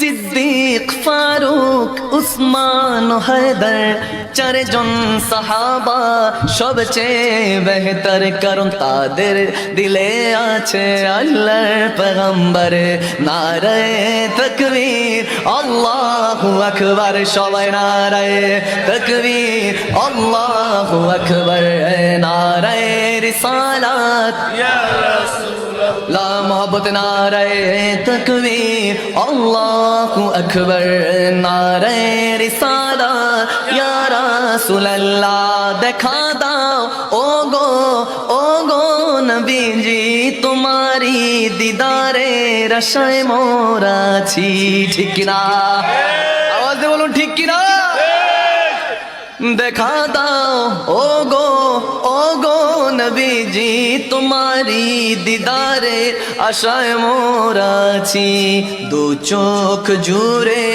সিদ্দিক ফারুক উসমান ও হায়দার চারজন সাহাবা সবচেয়ে বেহতর, কারণ তাদের দিলে আছে আল্লাহর পয়গম্বর। নারায়ে তাকবীর আল্লাহু আকবার, সবাই নারায়ে তাকবীর আল্লাহু আকবার। নারায়ে রিসালাত ইয়া রাসূলুল্লাহ, লা মোহব্বত নারায়ে তাকবীর আল্লাহু আকবার। নারায়ে রিসালাত ইয়া রাসূলুল্লাহ, দেখা দাও ও গো নবীজি, তোমারি দিদারে আশায় মোরা আছি। ঠিক কিনা? আওয়াজ দিয়ে বলুন ঠিক কিনা? দেখা দাও ও গো নবীজি, তোমারি দিদারে আশায় মোরা আছি। দু চোখ জুড়ে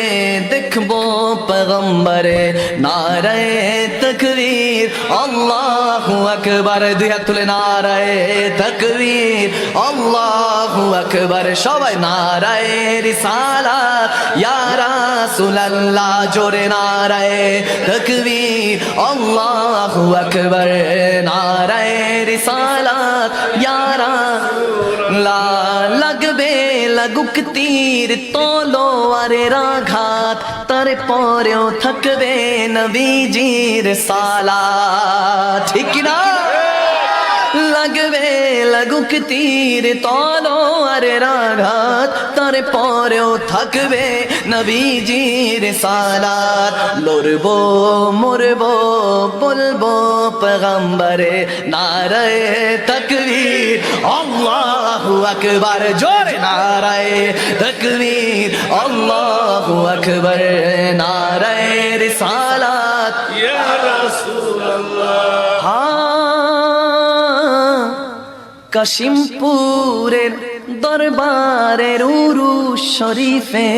দেখবো পয়গম্বরে। নারায়ে তাকবীর আল্লাহু আকবার, দুই হাত তুলে নারায়ে তাকবীর আল্লাহু আকবার। সবাই নারায়ে রিসালাত ইয়া রাসূলুল্লাহ, জোরে নারায়ে তাকবীর আল্লাহু আকবার। নারায়ে রিসালাত ইয়া রাসূলুল্লাহ, লাগবে লাগুক তীর তলোয়ারের আঘাত, তারপরেও থাকবে নবীজির সালাত। ঠিক না? লাগবে লাগুক তীর তলোয়ারের আঘাত, তারপরেও থাকবে নবীজির সালাত। লড়বো মরবো বলবো পয়গম্বরে। নারায়ে তাকবীর আল্লাহু আকবার, জোরে নারায়ে তাকবীর আল্লাহু আকবার। নারায়ে রিসালাত ইয়া রাসূলুল্লাহ। কাশিমপুরের দরবারের উরুস শরীফে,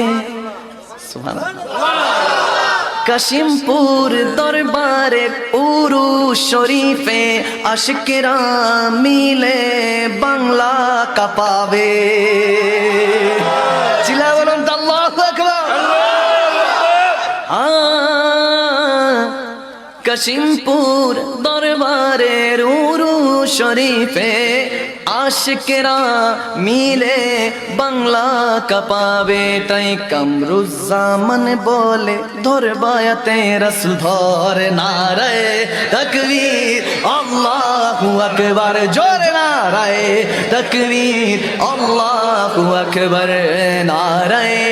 কাশিমপুর দরবারের উরুস শরীফে আশিকেরা মিলে বাংলা কাঁপাবে। চিল্লায়ে বলুন তো আল্লাহু আকবার। কাশিমপুর দরবারের উরুস শরীফে আশিকেরা মিলে বাংলা কাঁপাবে। তাই কামরুজ্জামান বলে ধরবায়াতে রাসূল ধর। নারায়ে তাকবীর আল্লাহু আকবার, জোরে নারায়ে তাকবীর আল্লাহু আকবার। নারায়ে